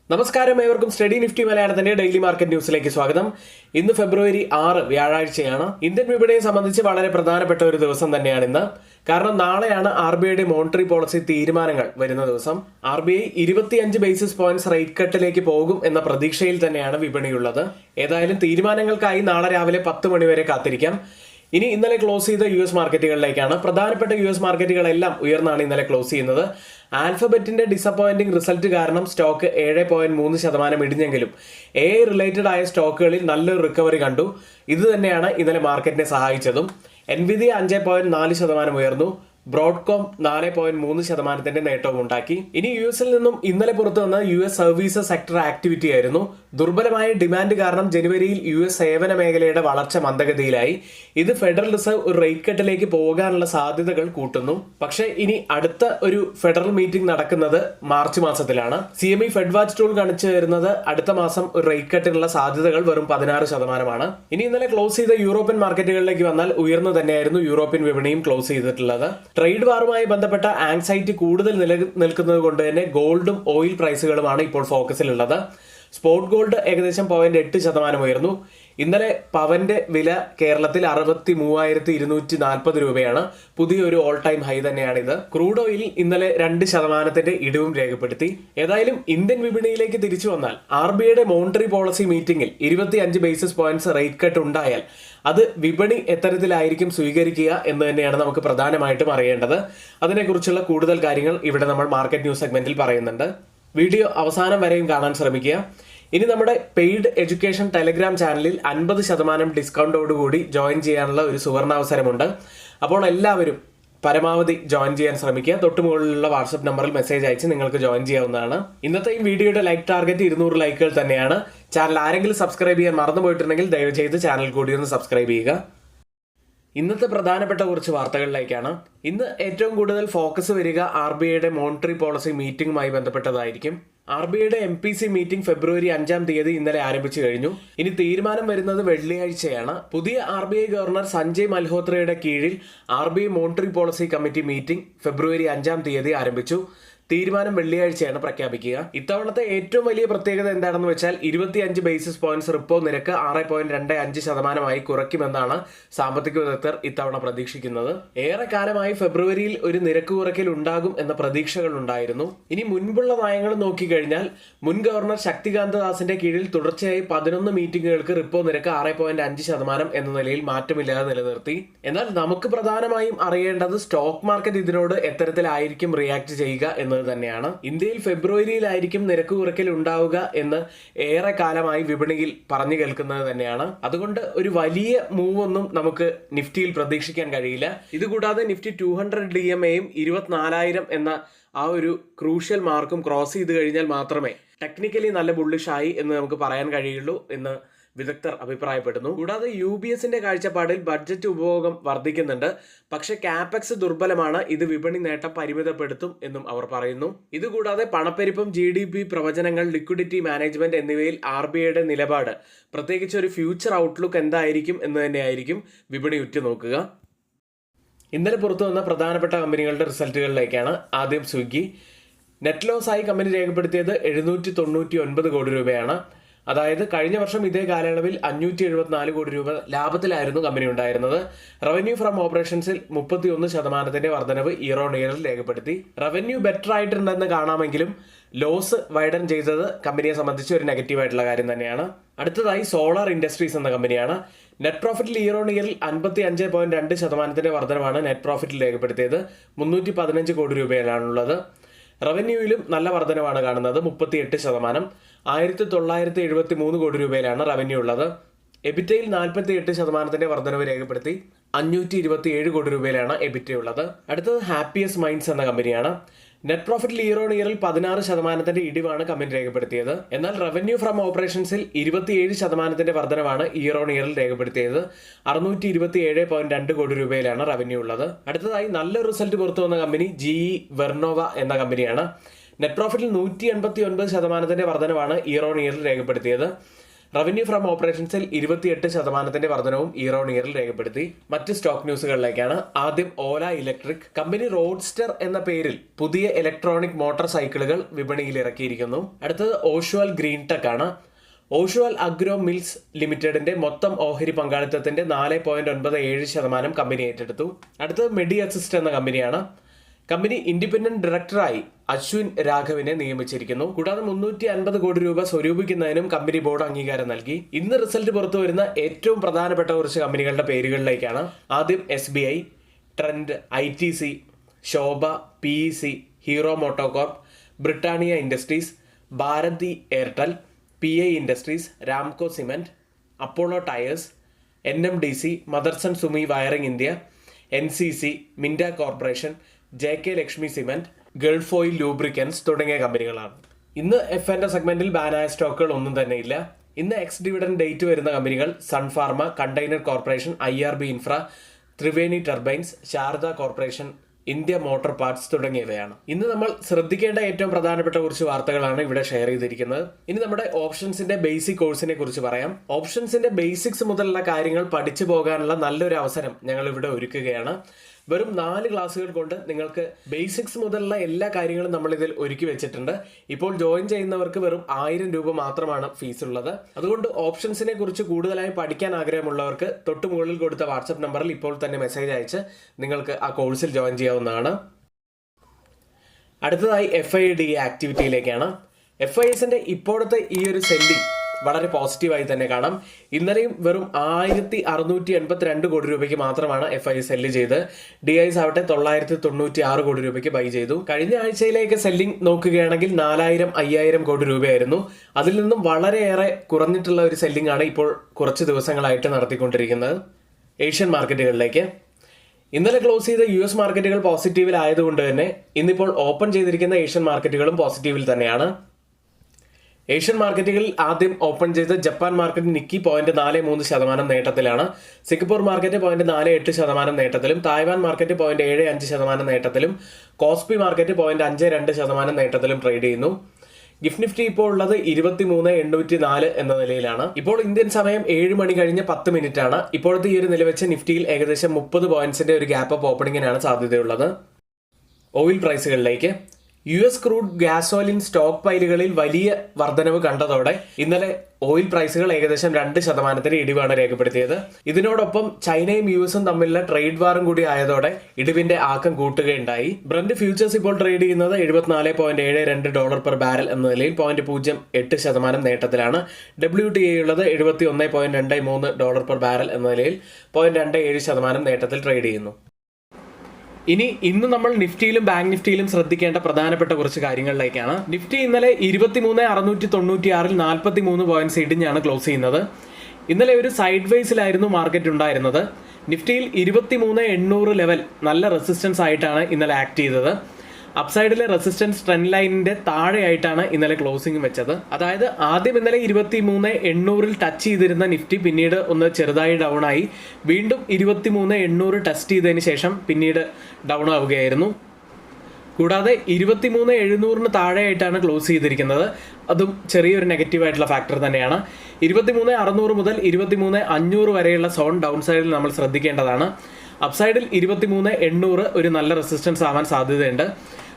നമസ്കാരം, ഏവർക്കും study Nifty മലയാളത്തിന്റെ ഡെയിലി മാർക്കറ്റ് ന്യൂസിലേക്ക് സ്വാഗതം. ഇന്ന് ഫെബ്രുവരി 6 വ്യാഴാഴ്ചയാണ്. ഇന്ത്യൻ വിപണിയെ സംബന്ധിച്ച് വളരെ പ്രധാനപ്പെട്ട ഒരു ദിവസം തന്നെയാണ് ഇന്ന്. കാരണം നാളെയാണ് RBIയുടെ മോണിറ്ററി പോളിസി തീരുമാനങ്ങൾ വരുന്ന ദിവസം. RBI 25 ബേസിസ് പോയിന്റ്സ് റേറ്റ് കട്ടിലേക്ക് പോകും എന്ന പ്രതീക്ഷയിൽ തന്നെയാണ് വിപണിയുള്ളത്. ഏതായാലും തീരുമാനങ്ങൾക്കായി നാളെ രാവിലെ 10 മണിവരെ കാത്തിരിക്കാം. ഇനി ഇന്നലെ ക്ലോസ് ചെയ്ത US മാർക്കറ്റുകളിലേക്കാണ്. പ്രധാനപ്പെട്ട US മാർക്കറ്റുകളെല്ലാം ഉയർന്നാണ് ഇന്നലെ ക്ലോസ് ചെയ്യുന്നത്. ആൽഫബറ്റിന്റെ ഡിസപ്പോയിന്റിംഗ് റിസൾട്ട് കാരണം സ്റ്റോക്ക് 7.3% ഇടിഞ്ഞെങ്കിലും AI റിലേറ്റഡ് ആയ സ്റ്റോക്കുകളിൽ നല്ലൊരു റിക്കവറി കണ്ടു. ഇത് തന്നെയാണ് ഇന്നലെ മാർക്കറ്റിനെ സഹായിച്ചതും. Nvidia 5.4% ഉയർന്നു. ബ്രോഡ്കോം 4.3% നേട്ടവും ഉണ്ടാക്കി. ഇനി US നിന്നും ഇന്നലെ പുറത്തു വന്ന US സർവീസസ് സെക്ടർ ആക്ടിവിറ്റി ആയിരുന്നു. ദുർബലമായ ഡിമാൻഡ് കാരണം ജനുവരിയിൽ US സേവന മേഖലയുടെ വളർച്ച മന്ദഗതിയിലായി. ഇത് ഫെഡറൽ റിസർവ് ഒരു റേറ്റ് കട്ടിലേക്ക് പോകാനുള്ള സാധ്യതകൾ കൂട്ടുന്നു. പക്ഷേ ഇനി അടുത്ത ഒരു ഫെഡറൽ മീറ്റിംഗ് നടക്കുന്നത് മാർച്ച് മാസത്തിലാണ്. CME ഫെഡ് വാച്ച് ടൂൾ കാണിച്ചു വരുന്നത് അടുത്ത മാസം ഒരു റേറ്റ് കട്ടിനുള്ള സാധ്യതകൾ വെറും 16%. ഇനി ഇന്നലെ ക്ലോസ് ചെയ്ത യൂറോപ്യൻ മാർക്കറ്റുകളിലേക്ക് വന്നാൽ ഉയർന്നു തന്നെയായിരുന്നു യൂറോപ്യൻ വിപണിയും ക്ലോസ് ചെയ്തിട്ടുള്ളത്. ട്രേഡ് വാറുമായി ബന്ധപ്പെട്ട ആങ്സൈറ്റി കൂടുതൽ നിലനിൽക്കുന്നത് കൊണ്ട് തന്നെ ഗോൾഡും ഓയിൽ പ്രൈസുകളുമാണ് ഇപ്പോൾ ഫോക്കസിലുള്ളത്. സ്പോട്ട് ഗോൾഡ് ഏകദേശം 0.8% ഉയർന്നു. ഇന്നലെ പവന്റെ വില കേരളത്തിൽ 63,240 രൂപയാണ്. പുതിയൊരു ഓൾ ടൈം ഹൈ തന്നെയാണിത്. ക്രൂഡ് ഓയിൽ ഇന്നലെ 2% ഇടിവും രേഖപ്പെടുത്തി. ഏതായാലും ഇന്ത്യൻ വിപണിയിലേക്ക് തിരിച്ചു വന്നാൽ RBIയുടെ മോണിറ്ററി പോളിസി മീറ്റിംഗിൽ 25 ബേസിസ് പോയിന്റ്സ് റേറ്റ് കട്ട് ഉണ്ടായാൽ അത് വിപണി എത്തരത്തിലായിരിക്കും സ്വീകരിക്കുക എന്ന് തന്നെയാണ് നമുക്ക് പ്രധാനമായിട്ടും അറിയേണ്ടത്. അതിനെക്കുറിച്ചുള്ള കൂടുതൽ കാര്യങ്ങൾ ഇവിടെ നമ്മൾ മാർക്കറ്റ് ന്യൂസ് സെഗ്മെന്റിൽ പറയുന്നുണ്ട്. വീഡിയോ അവസാനം വരെയും കാണാൻ ശ്രമിക്കുക. ഇനി നമ്മുടെ പെയ്ഡ് എഡ്യൂക്കേഷൻ ടെലഗ്രാം ചാനലിൽ 50% ഡിസ്കൗണ്ടോടുകൂടി ജോയിൻ ചെയ്യാനുള്ള ഒരു സുവർണാവസരമുണ്ട്. അപ്പോൾ എല്ലാവരും പരമാവധി ജോയിൻ ചെയ്യാൻ ശ്രമിക്കുക. തൊട്ടുമുകളിലുള്ള വാട്സ്ആപ്പ് നമ്പറിൽ മെസ്സേജ് അയച്ച് നിങ്ങൾക്ക് ജോയിൻ ചെയ്യാവുന്നതാണ്. ഇന്നത്തെ ഈ വീഡിയോയുടെ ലൈക്ക് ടാർഗറ്റ് 200 ലൈക്കുകൾ തന്നെയാണ്. ചാനൽ ആരെങ്കിലും സബ്സ്ക്രൈബ് ചെയ്യാൻ മറന്നുപോയിട്ടുണ്ടെങ്കിൽ ദയവ് ചെയ്ത് ചാനൽ കൂടി ഒന്ന് സബ്സ്ക്രൈബ് ചെയ്യുക. ഇന്നത്തെ പ്രധാനപ്പെട്ട കുറച്ച് വാർത്തകളിലേക്കാണ്. ഇന്ന് ഏറ്റവും കൂടുതൽ ഫോക്കസ് വരിക RBIയുടെ monetary policy മീറ്റിംഗുമായി ബന്ധപ്പെട്ടതായിരിക്കും. RBIയുടെ MPC meeting February 5 ഇന്നലെ ആരംഭിച്ചു കഴിഞ്ഞു. ഇനി തീരുമാനം വരുന്നത് വെള്ളിയാഴ്ചയാണ്. പുതിയ RBI ഗവർണർ സഞ്ജയ് മൽഹോത്രയുടെ കീഴിൽ RBI monetary policy committee meeting February 5 ആരംഭിച്ചു. തീരുമാനം വെള്ളിയാഴ്ചയാണ് പ്രഖ്യാപിക്കുക. ഇത്തവണത്തെ ഏറ്റവും വലിയ പ്രത്യേകത എന്താണെന്ന് വെച്ചാൽ 25 ബേസിസ് പോയിന്റ്സ് റിപ്പോ നിരക്ക് 6.25% കുറയ്ക്കുമെന്നാണ് സാമ്പത്തിക വിദഗ്ധർ ഇത്തവണ പ്രതീക്ഷിക്കുന്നത്. ഏറെക്കാലമായി ഫെബ്രുവരിയിൽ ഒരു നിരക്ക് കുറയ്ക്കൽ ഉണ്ടാകും എന്ന പ്രതീക്ഷകൾ ഉണ്ടായിരുന്നു. ഇനി മുൻപുള്ള നയങ്ങൾ നോക്കിക്കഴിഞ്ഞാൽ മുൻ ഗവർണർ ശക്തികാന്ത ദാസിന്റെ കീഴിൽ തുടർച്ചയായി 11 മീറ്റിംഗുകൾക്ക് റിപ്പോ നിരക്ക് 6.5% എന്ന നിലയിൽ മാറ്റമില്ലാതെ നിലനിർത്തി. എന്നാൽ നമുക്ക് പ്രധാനമായും അറിയേണ്ടത് സ്റ്റോക്ക് മാർക്കറ്റ് ഇതിനോട് എത്തരത്തിലായിരിക്കും റിയാക്ട് ചെയ്യുക എന്നത് തന്നെയാണ്. ഇന്ത്യയിൽ ഫെബ്രുവരിയിലായിരിക്കും നിരക്ക് കുറയ്ക്കൽ ഉണ്ടാവുക എന്ന് ഏറെ കാലമായി വിപണിയിൽ പറഞ്ഞു കേൾക്കുന്നത് തന്നെയാണ്. അതുകൊണ്ട് ഒരു വലിയ മൂവ് ഒന്നും നമുക്ക് നിഫ്റ്റിയിൽ പ്രതീക്ഷിക്കാൻ കഴിയില്ല. ഇതുകൂടാതെ നിഫ്റ്റി 200 DMAയും 24,000 എന്ന ആ ഒരു ക്രൂഷ്യൽ മാർക്കും ക്രോസ് ചെയ്ത് കഴിഞ്ഞാൽ മാത്രമേ ടെക്നിക്കലി നല്ല ബുള്ളിഷ് ആയി എന്ന് നമുക്ക് പറയാൻ കഴിയുള്ളൂ എന്ന് വിദഗ്ധർ അഭിപ്രായപ്പെടുന്നു. കൂടാതെ UBSന്റെ കാഴ്ചപ്പാടിൽ ബഡ്ജറ്റ് ഉപഭോഗം വർദ്ധിക്കുന്നുണ്ട്. പക്ഷെ കാപെക്സ് ദുർബലമാണ്. ഇത് വിപണി നേട്ടം പരിമിതപ്പെടുത്തും എന്നും അവർ പറയുന്നു. ഇതുകൂടാതെ പണപ്പെരുപ്പം, GDP പ്രവചനങ്ങൾ, ലിക്വിഡിറ്റി മാനേജ്മെന്റ് എന്നിവയിൽ RBIയുടെ നിലപാട്, പ്രത്യേകിച്ച് ഒരു ഫ്യൂച്ചർ ഔട്ട്ലുക്ക് എന്തായിരിക്കും എന്ന് തന്നെയായിരിക്കും വിപണി ഉറ്റുനോക്കുക. ഇന്നലെ പുറത്തു വന്ന പ്രധാനപ്പെട്ട കമ്പനികളുടെ റിസൾട്ടുകളിലേക്കാണ്. ആദ്യം സ്വിഗ്ഗി. നെറ്റ് ലോസ് ആയി കമ്പനി രേഖപ്പെടുത്തിയത് 799 കോടി രൂപയാണ്. അതായത് കഴിഞ്ഞ വർഷം ഇതേ കാലയളവിൽ 574 കോടി രൂപ ലാഭത്തിലായിരുന്നു കമ്പനി ഉണ്ടായിരുന്നത്. റവന്യൂ ഫ്രം ഓപ്പറേഷൻസിൽ 31% വർധനവ് ഇയർ ഓൺ ഇയറിൽ രേഖപ്പെടുത്തി. റവന്യൂ ബെറ്റർ ആയിട്ടുണ്ടെന്ന് കാണാമെങ്കിലും ലോസ് വൈഡൻ ചെയ്തത് കമ്പനിയെ സംബന്ധിച്ച് ഒരു നെഗറ്റീവായിട്ടുള്ള കാര്യം തന്നെയാണ്. അടുത്തതായി സോളാർ ഇൻഡസ്ട്രീസ് എന്ന കമ്പനിയാണ്. നെറ്റ് പ്രോഫിറ്റിൽ ഇയർ ഓൺ ഇയറിൽ 55.2% വർധനവാണ് നെറ്റ് പ്രോഫിറ്റിൽ രേഖപ്പെടുത്തിയത്. 315 കോടി രൂപയിലാണുള്ളത്. റവന്യൂവിലും നല്ല വർധനവാണ് കാണുന്നത്. 38%. 1973 കോടി രൂപയിലാണ് റവന്യൂ ഉള്ളത്. എബിറ്റയിൽ 48% വർധനവ് രേഖപ്പെടുത്തി. 527 കോടി രൂപയിലാണ് എബിറ്റ ഉള്ളത്. അടുത്തത് ഹാപ്പിയസ്റ്റ് മൈൻഡ്സ് എന്ന കമ്പനിയാണ്. നെറ്റ് പ്രോഫിറ്റിൽ ഇയർ ഓൺ ഇയറിൽ 16% ഇടിവാണ് കമ്പനി രേഖപ്പെടുത്തിയത്. എന്നാൽ റവന്യൂ ഫ്രം ഓപ്പറേഷൻസിൽ 27% വർധനവാണ് ഇയർ ഓൺ ഇയറിൽ രേഖപ്പെടുത്തിയത്. 627.2 കോടി രൂപയിലാണ് റവന്യൂ ഉള്ളത്. അടുത്തതായി നല്ലൊരു റിസൾട്ട് പുറത്തു വന്ന കമ്പനി GE വെർണോവ എന്ന കമ്പനിയാണ്. നെറ്റ് പ്രോഫിറ്റിൽ 189% വർധനവാണ് ഇയർ ഓൺ ഇയറിൽ രേഖപ്പെടുത്തിയത്. റവന്യൂ ഫ്രം ഓപ്പറേഷൻസിൽ 28% വർധനവും ഇയർ ഓൺ ഇയറിൽ രേഖപ്പെടുത്തി. മറ്റ് സ്റ്റോക്ക് ന്യൂസുകളിലേക്കാണ്. ആദ്യം ഓല ഇലക്ട്രിക് കമ്പനി റോഡ്സ്റ്റർ എന്ന പേരിൽ പുതിയ ഇലക്ട്രോണിക് മോട്ടോർ സൈക്കിളുകൾ വിപണിയിൽ ഇറക്കിയിരിക്കുന്നു. അടുത്തത് ഓഷ്വാൽ ഗ്രീൻ ടെക് ആണ്. ഓഷ്വാൽ അഗ്രോ മിൽസ് ലിമിറ്റഡിന്റെ മൊത്തം ഓഹരി പങ്കാളിത്തത്തിന്റെ 4.97% കമ്പനി ഏറ്റെടുത്തു. അടുത്തത് മെഡി അസിസ്റ്റ് എന്ന കമ്പനിയാണ്. കമ്പനി ഇൻഡിപെൻഡന്റ് ഡയറക്ടറായി അശ്വിൻ രാഘവിനെ നിയമിച്ചിരിക്കുന്നു. കൂടാതെ 350 കോടി രൂപ സ്വരൂപിക്കുന്നതിനും കമ്പനി ബോർഡ് അംഗീകാരം നൽകി. ഇന്ന് റിസൾട്ട് പുറത്തു വരുന്ന ഏറ്റവും പ്രധാനപ്പെട്ട കുറച്ച് കമ്പനികളുടെ പേരുകളിലേക്കാണ്. ആദ്യം SBI, Trent, ITC, Sobha, PEC, Hero MotoCorp, Britannia Industries, Bharti Airtel, PI Industries, Ramco Cement, Apollo Tyres, NMDC, Motherson Sumi Wiring India, NCC, Minda Corporation, JK Lakshmi Cement, Gulf Oil Lubricants തുടങ്ങിയ കമ്പനികളാണ്. ഇന്ന് F&O സെഗ്മെന്റിൽ ബാനായ സ്റ്റോക്കുകൾ ഒന്നും തന്നെ ഇല്ല. ഇന്ന് എക്സ് ഡിവിഡന്റ് ഡേറ്റ് വരുന്ന കമ്പനികൾ സൺ ഫാർമ, കണ്ടെയ്നർ കോർപ്പറേഷൻ, IRB ഇൻഫ്ര, ത്രിവേണി ടർബൈൻസ്, ശാരദ കോർപ്പറേഷൻ, ഇന്ത്യ മോട്ടോർ പാർട്സ് തുടങ്ങിയവയാണ്. ഇന്ന് നമ്മൾ ശ്രദ്ധിക്കേണ്ട ഏറ്റവും പ്രധാനപ്പെട്ട കുറച്ച് വാർത്തകളാണ് ഇവിടെ ഷെയർ ചെയ്തിരിക്കുന്നത്. ഇനി നമ്മുടെ ഓപ്ഷൻസിന്റെ ബേസിക് കോഴ്സിനെ കുറിച്ച് പറയാം. ഓപ്ഷൻസിന്റെ ബേസിക്സ് മുതലുള്ള കാര്യങ്ങൾ പഠിച്ചു പോകാനുള്ള നല്ലൊരു അവസരം ഞങ്ങൾ ഇവിടെ ഒരുക്കുകയാണ്. വെറും 4 ക്ലാസ്സുകൾ കൊണ്ട് നിങ്ങൾക്ക് ബേസിക്സ് മുതലുള്ള എല്ലാ കാര്യങ്ങളും നമ്മൾ ഇതിൽ ഒരുക്കി വെച്ചിട്ടുണ്ട്. ഇപ്പോൾ ജോയിൻ ചെയ്യുന്നവർക്ക് വെറും 1000 രൂപ മാത്രമാണ് ഫീസ് ഉള്ളത്. അതുകൊണ്ട് ഓപ്ഷൻസിനെ കുറിച്ച് കൂടുതലായി പഠിക്കാൻ ആഗ്രഹമുള്ളവർക്ക് തൊട്ട് മുകളിൽ കൊടുത്ത വാട്സ്ആപ്പ് നമ്പറിൽ ഇപ്പോൾ തന്നെ മെസ്സേജ് അയച്ച് നിങ്ങൾക്ക് ആ കോഴ്സിൽ ജോയിൻ ചെയ്യാവുന്നതാണ്. അടുത്തതായി FIDA ആക്ടിവിറ്റിയിലേക്കാണ്. FISന്റെ ഇപ്പോഴത്തെ ഈ ഒരു സെല്ലിംഗ് വളരെ പോസിറ്റീവായി തന്നെ കാണാം. ഇന്നലെയും വെറും 1682 കോടി രൂപയ്ക്ക് മാത്രമാണ് FIS സെല്ല് ചെയ്ത്. DIs ആവട്ടെ 996 കോടി രൂപയ്ക്ക് ബൈ ചെയ്തു. കഴിഞ്ഞ ആഴ്ചയിലേക്ക് സെല്ലിംഗ് നോക്കുകയാണെങ്കിൽ 4000-5000 കോടി രൂപയായിരുന്നു. അതിൽ നിന്നും വളരെയേറെ കുറഞ്ഞിട്ടുള്ള ഒരു സെല്ലിംഗ് ആണ് ഇപ്പോൾ കുറച്ച് ദിവസങ്ങളായിട്ട് നടത്തിക്കൊണ്ടിരിക്കുന്നത്. ഏഷ്യൻ മാർക്കറ്റുകളിലേക്ക് ഇന്നലെ ക്ലോസ് ചെയ്ത US മാർക്കറ്റുകൾ പോസിറ്റീവിൽ ആയതുകൊണ്ട് തന്നെ ഇന്നിപ്പോൾ ഓപ്പൺ ചെയ്തിരിക്കുന്ന ഏഷ്യൻ മാർക്കറ്റുകളും പോസിറ്റീവിൽ തന്നെയാണ്. ഏഷ്യൻ മാർക്കറ്റുകളിൽ ആദ്യം ഓപ്പൺ ചെയ്ത ജപ്പാൻ മാർക്കറ്റ് നിക്കി 0.43% നേട്ടത്തിലാണ്. സിംഗപ്പൂർ മാർക്കറ്റ് 0.48% നേട്ടത്തിലും, തായ്വാൻ മാർക്കറ്റ് 0.75% നേട്ടത്തിലും, കോസ്പി മാർക്കറ്റ് 0.52% നേട്ടത്തിലും ട്രേഡ് ചെയ്യുന്നു. ഗിഫ്റ്റ് നിഫ്റ്റി ഇപ്പോൾ ഉള്ളത് 23,804 എന്ന നിലയിലാണ്. ഇപ്പോൾ ഇന്ത്യൻ സമയം 7 മണി കഴിഞ്ഞ് 10 മിനിറ്റ് ആണ്. ഇപ്പോഴത്തെ ഈ ഒരു നില വെച്ച് നിഫ്റ്റിയിൽ ഏകദേശം 30 പോയിന്റ്സിന്റെ ഒരു ഗ്യാപ്പ് അപ്പ് ഓപ്പണിങ്ങിനാണ് സാധ്യതയുള്ളത്. ഓയിൽ പ്രൈസുകളിലേക്ക് US ക്രൂഡ് ഗ്യാസോലിൻ സ്റ്റോക്ക് പൈലുകളിൽ വലിയ വർധനവ് കണ്ടതോടെ ഇന്നലെ ഓയിൽ പ്രൈസുകൾ ഏകദേശം 2% ഇടിവാണ് രേഖപ്പെടുത്തിയത്. ഇതിനോടൊപ്പം ചൈനയും US തമ്മിലുള്ള ട്രേഡ് വാറും കൂടി ആയതോടെ ഇടിവിന്റെ ആക്കം കൂട്ടുകയുണ്ടായി. ബ്രന്റ് ഫ്യൂച്ചേഴ്സ് ഇപ്പോൾ ട്രേഡ് ചെയ്യുന്നത് $74.72 പെർ ബാരൽ എന്ന നിലയിൽ 0.08% നേട്ടത്തിലാണ്. WTI ഉള്ളത് $71.23 പെർ ബാരൽ എന്ന നിലയിൽ 0.27% നേട്ടത്തിൽ ട്രേഡ് ചെയ്യുന്നു. ഇന്ന് നമ്മൾ നിഫ്റ്റിയിലും ബാങ്ക് നിഫ്റ്റിയിലും ശ്രദ്ധിക്കേണ്ട പ്രധാനപ്പെട്ട കുറച്ച് കാര്യങ്ങളിലേക്കാണ്. നിഫ്റ്റി ഇന്നലെ 23,696 43 പോയിന്റ്സ് ഇടിഞ്ഞാണ് ക്ലോസ് ചെയ്യുന്നത്. ഇന്നലെ ഒരു സൈഡ് വേസിലായിരുന്നു മാർക്കറ്റ് ഉണ്ടായിരുന്നത്. നിഫ്റ്റിയിൽ 23,800 ലെവൽ നല്ല റെസിസ്റ്റൻസ് ആയിട്ടാണ് ഇന്നലെ ആക്ട് ചെയ്തത്. അപ്സൈഡിലെ റെസിസ്റ്റൻസ് ട്രെൻഡ് ലൈനിന്റെ താഴെയായിട്ടാണ് ഇന്നലെ ക്ലോസിംഗ് വെച്ചത്. അതായത് ആദ്യം ഇന്നലെ 23,800 ടച്ച് ചെയ്തിരുന്ന നിഫ്റ്റി പിന്നീട് ഒന്ന് ചെറുതായി ഡൗൺ ആയി. വീണ്ടും 23,800 ടെസ്റ്റ് ചെയ്തതിന് ശേഷം പിന്നീട് ഡൗൺ ആവുകയായിരുന്നു. കൂടാതെ 23,700 താഴെയായിട്ടാണ് ക്ലോസ് ചെയ്തിരിക്കുന്നത്. അതും ചെറിയൊരു നെഗറ്റീവായിട്ടുള്ള ഫാക്ടർ തന്നെയാണ്. 23,600 മുതൽ 23,500 വരെയുള്ള സോൺ ഡൗൺ സൈഡിൽ നമ്മൾ ശ്രദ്ധിക്കേണ്ടതാണ്. അപ്സൈഡിൽ 23,800 ഒരു നല്ല റെസിസ്റ്റൻസ് ആവാൻ സാധ്യതയുണ്ട്.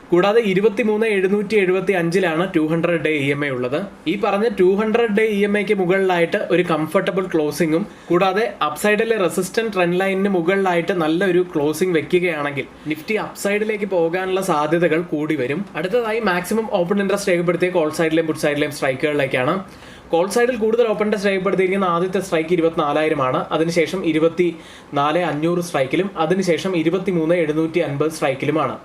കൂടാതെ 23,775 200 ഡേ EMA ഉള്ളത്. ഈ പറഞ്ഞ 200 ഡേ EMAക്ക് മുകളിലായിട്ട് ഒരു കംഫർട്ടബിൾ ക്ലോസിംഗും കൂടാതെ അപ്സൈഡിലെ റെസിസ്റ്റന്റ് ട്രെൻഡ് ലൈനിന് മുകളിലായിട്ട് നല്ലൊരു ക്ലോസിംഗ് വെക്കുകയാണെങ്കിൽ നിഫ്റ്റി അപ്സൈഡിലേക്ക് പോകാനുള്ള സാധ്യതകൾ കൂടി വരും. അടുത്തതായി മാക്സിമം ഓപ്പൺ ഇൻട്രസ്റ്റ് രേഖപ്പെടുത്തിയ കോൾ സൈഡിലെയും പുട്ട് സൈഡിലെയും സ്ട്രൈക്കുകളിലേക്കാണ്. കോൾ സൈഡിൽ കൂടുതൽ ഓപ്പൺ ഇൻട്രസ്റ്റ് രേഖപ്പെടുത്തിയിരിക്കുന്ന ആദ്യത്തെ സ്ട്രൈക്ക് 24,000 അതിനുശേഷം 24,500 സ്ട്രൈക്കിലും അതിനുശേഷം 23,750 സ്ട്രൈക്കിലുമാണ്.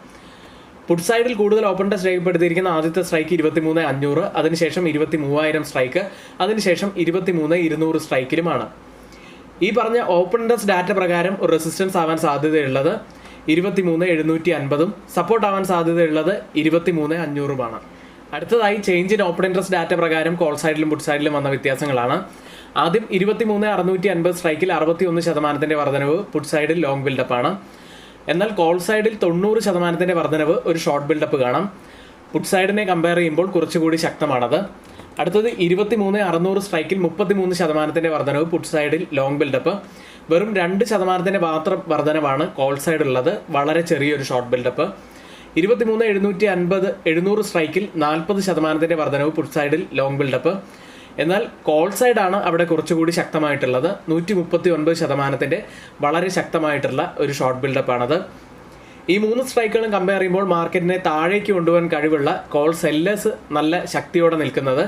പുട്ട് സൈഡിൽ കൂടുതൽ ഓപ്പൺ ടെസ്റ്റ് രേഖപ്പെടുത്തിയിരിക്കുന്ന ആദ്യത്തെ സ്ട്രൈക്ക് 23,500 അതിനുശേഷം 23,000 സ്ട്രൈക്ക് അതിനുശേഷം 23,200 സ്ട്രൈക്കിലുമാണ്. ഈ പറഞ്ഞ ഓപ്പൺ ടെസ്റ്റ് ഡാറ്റ പ്രകാരം ഒരു റെസിസ്റ്റൻസ് ആവാൻ സാധ്യതയുള്ളത് 23,750 സപ്പോർട്ട് ആവാൻ സാധ്യതയുള്ളത് 23,500 അടുത്തതായി change in open interest data പ്രകാരം കോൾ സൈഡിലും പുട്ട് സൈഡിലും വന്ന വ്യത്യാസങ്ങളാണ്. ആദ്യം 23,650 സ്ട്രൈക്കിൽ 61% വർധനവ് പുട്ട് സൈഡിൽ ലോങ് ബിൽഡപ്പ് ആണ്. എന്നാൽ കോൾ സൈഡിൽ 90% വർധനവ് ഒരു ഷോർട്ട് ബിൽഡപ്പ് കാണാം. പുട്ട് സൈഡിനെ കമ്പയർ ചെയ്യുമ്പോൾ കുറച്ചുകൂടി ശക്തമാണത്. അടുത്തത് 23,600 സ്ട്രൈക്കിൽ 33% വർധനവ് പുട്ട് സൈഡിൽ ലോങ് ബിൽഡപ്പ്. വെറും 2% മാത്രം വർധനവാണ് കോൾ സൈഡ് ഉള്ളത്, വളരെ ചെറിയൊരു ഷോർട്ട് ബിൽഡപ്പ്. 23,750 സ്ട്രൈക്കിൽ 40% വർധനവ് പുട്ട് സൈഡിൽ ലോങ് ബിൽഡപ്പ്. എന്നാൽ കോൾ സൈഡാണ് അവിടെ കുറച്ചുകൂടി ശക്തമായിട്ടുള്ളത്. 139% വളരെ ശക്തമായിട്ടുള്ള ഒരു ഷോർട്ട് ബിൽഡപ്പാണത്. ഈ 3 സ്ട്രൈക്കുകളും കമ്പയർ ചെയ്യുമ്പോൾ മാർക്കറ്റിനെ താഴേക്ക് കൊണ്ടുപോകാൻ കഴിവുള്ള കോൾ സെല്ലേഴ്സ് നല്ല ശക്തിയോടെ നിൽക്കുന്നത്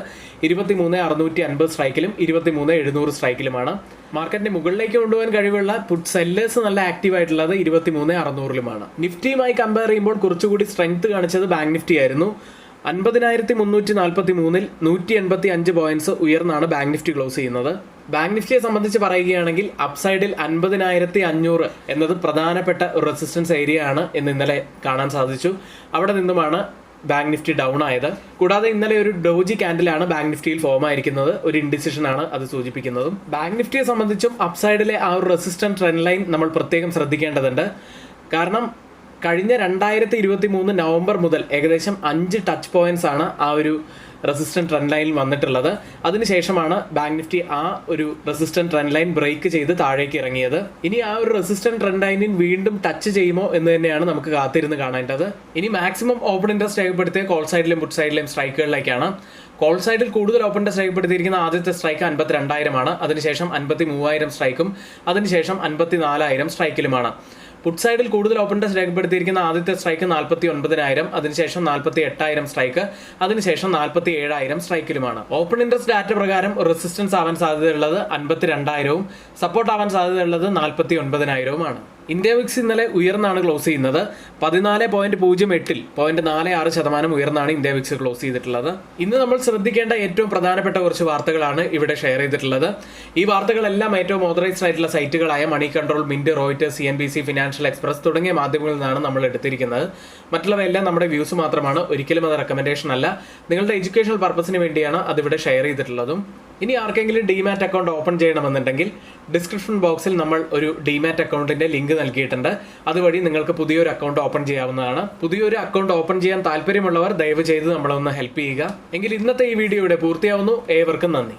23,650 സ്ട്രൈക്കിലും 23,700 സ്ട്രൈക്കിലുമാണ്. മാർക്കറ്റിനെ മുകളിലേക്ക് കൊണ്ടുപോകാൻ കഴിവുള്ള പുട്ട് സെല്ലേഴ്സ് നല്ല ആക്റ്റീവ് ആയിട്ടുള്ളത് 23,600ലുമാണ്. നിഫ്റ്റിയുമായി കമ്പയർ ചെയ്യുമ്പോൾ കുറച്ചുകൂടി സ്ട്രെങ്ത് കാണിച്ചത് ബാങ്ക് നിഫ്റ്റി ആയിരുന്നു. 50,343 185 പോയിന്റ്സ് ഉയർന്നാണ് ബാങ്ക് നിഫ്റ്റി ക്ലോസ് ചെയ്യുന്നത്. ബാങ്ക് നിഫ്റ്റിയെ സംബന്ധിച്ച് പറയുകയാണെങ്കിൽ അപ്സൈഡിൽ 50,500 എന്നത് പ്രധാനപ്പെട്ട ഒരു റെസിസ്റ്റൻസ് ഏരിയ ആണ് എന്ന് ഇന്നലെ കാണാൻ സാധിച്ചു. അവിടെ നിന്നുമാണ് ബാങ്ക് നിഫ്റ്റി ഡൗൺ ആയത്. കൂടാതെ ഇന്നലെ ഒരു ഡോജി ക്യാൻഡിലാണ് ബാങ്ക് നിഫ്റ്റിയിൽ ഫോം ആയിരിക്കുന്നത്, ഒരു ഇൻഡിസിഷൻ ആണ് അത് സൂചിപ്പിക്കുന്നതും. ബാങ്ക് നിഫ്റ്റിയെ സംബന്ധിച്ചും അപ്സൈഡിലെ ആ ഒരു റെസിസ്റ്റന്റ് ട്രെൻഡ് ലൈൻ നമ്മൾ പ്രത്യേകം ശ്രദ്ധിക്കേണ്ടതുണ്ട്. കാരണം കഴിഞ്ഞ 2023 നവംബർ മുതൽ ഏകദേശം 5 ടച്ച് പോയിന്റ്സ് ആണ് ആ ഒരു റെസിസ്റ്റന്റ് ട്രെൻഡ് ലൈനിൽ വന്നിട്ടുള്ളത്. അതിനുശേഷമാണ് ബാങ്ക് നിഫ്റ്റി ആ ഒരു റെസിസ്റ്റന്റ് ട്രെൻഡ് ലൈൻ ബ്രേക്ക് ചെയ്ത് താഴേക്ക് ഇറങ്ങിയത്. ഇനി ആ ഒരു റെസിസ്റ്റന്റ് ട്രെൻഡ് ലൈനിൽ വീണ്ടും ടച്ച് ചെയ്യുമോ എന്ന് തന്നെയാണ് നമുക്ക് കാത്തിരുന്ന് കാണേണ്ടത്. ഇനി മാക്സിമം ഓപ്പൺ ഇൻട്രസ്റ്റ് രേഖപ്പെടുത്തിയ കോൾ സൈഡിലും പുട്ട് സൈഡിലെയും സ്ട്രൈക്കുകളിലേക്കാണ്. കോൾ സൈഡിൽ കൂടുതൽ ഓപ്പൺ ഇൻട്രസ്റ്റ് രേഖപ്പെടുത്തിയിരിക്കുന്ന ആദ്യത്തെ സ്ട്രൈക്ക് 52,000 ആണ്. അതിനുശേഷം 53,000 സ്ട്രൈക്കും അതിനുശേഷം 54,000 സ്ട്രൈക്കിലുമാണ്. പുട്ട് സൈഡിൽ കൂടുതൽ ഓപ്പൺ ഇൻട്രസ്റ്റ് രേഖപ്പെടുത്തിയിരിക്കുന്ന ആദ്യത്തെ സ്ട്രൈക്ക് 49,000, അതിനുശേഷം 48,000 സ്ട്രൈക്ക്, അതിനുശേഷം 47,000 സ്ട്രൈക്കിലുമാണ്. ഓപ്പൺ ഇൻട്രസ്റ്റ് ഡാറ്റ പ്രകാരം റെസിസ്റ്റൻസ് ആവാൻ സാധ്യതയുള്ളത് 52,000ഉം സപ്പോർട്ട് ആവാൻ സാധ്യതയുള്ളത് 49,000ഉമാണ്. ഇന്ത്യ വിക്സ് ഇന്നലെ ഉയർന്നാണ് ക്ലോസ് ചെയ്യുന്നത്. 14.08 0.46% ഉയർന്നാണ് ഇന്ത്യ വിക്സ് ക്ലോസ് ചെയ്തിട്ടുള്ളത്. ഇന്ന് നമ്മൾ ശ്രദ്ധിക്കേണ്ട ഏറ്റവും പ്രധാനപ്പെട്ട കുറച്ച് വാർത്തകളാണ് ഇവിടെ ഷെയർ ചെയ്തിട്ടുള്ളത്. ഈ വാർത്തകളെല്ലാം ഏറ്റവും ഓതറൈസ്ഡ് ആയിട്ടുള്ള സൈറ്റുകളായ Moneycontrol, Mint, Reuters, CNBC, Financial Express തുടങ്ങിയ മാധ്യമങ്ങളിൽ നിന്നാണ് നമ്മൾ എടുത്തിരിക്കുന്നത്. മറ്റുള്ളവയെല്ലാം നമ്മുടെ വ്യൂസ് മാത്രമാണ്, ഒരിക്കലും അത് റെക്കമെൻഡേഷൻ അല്ല. നിങ്ങളുടെ എഡ്യൂക്കേഷണൽ പർപ്പസിന് വേണ്ടിയാണ് അതിവിടെ ഷെയർ ചെയ്തിട്ടുള്ളതും. ഇനി ആർക്കെങ്കിലും ഡിമാറ്റ് അക്കൗണ്ട് ഓപ്പൺ ചെയ്യണമെന്നുണ്ടെങ്കിൽ ഡിസ്ക്രിപ്ഷൻ ബോക്സിൽ നമ്മൾ ഒരു ഡിമാറ്റ് അക്കൗണ്ടിന്റെ ലിങ്ക് നൽകിയിട്ടുണ്ട്. അതുവഴി നിങ്ങൾക്ക് പുതിയൊരു അക്കൗണ്ട് ഓപ്പൺ ചെയ്യാവുന്നതാണ്. പുതിയൊരു അക്കൗണ്ട് ഓപ്പൺ ചെയ്യാൻ താല്പര്യമുള്ളവർ ദയവ് ചെയ്ത് നമ്മളൊന്ന് ഹെൽപ്പ് ചെയ്യുക. എങ്കിൽ ഇന്നത്തെ ഈ വീഡിയോ ഇവിടെ പൂർത്തിയാവുന്നു. ഏവർക്കും നന്ദി.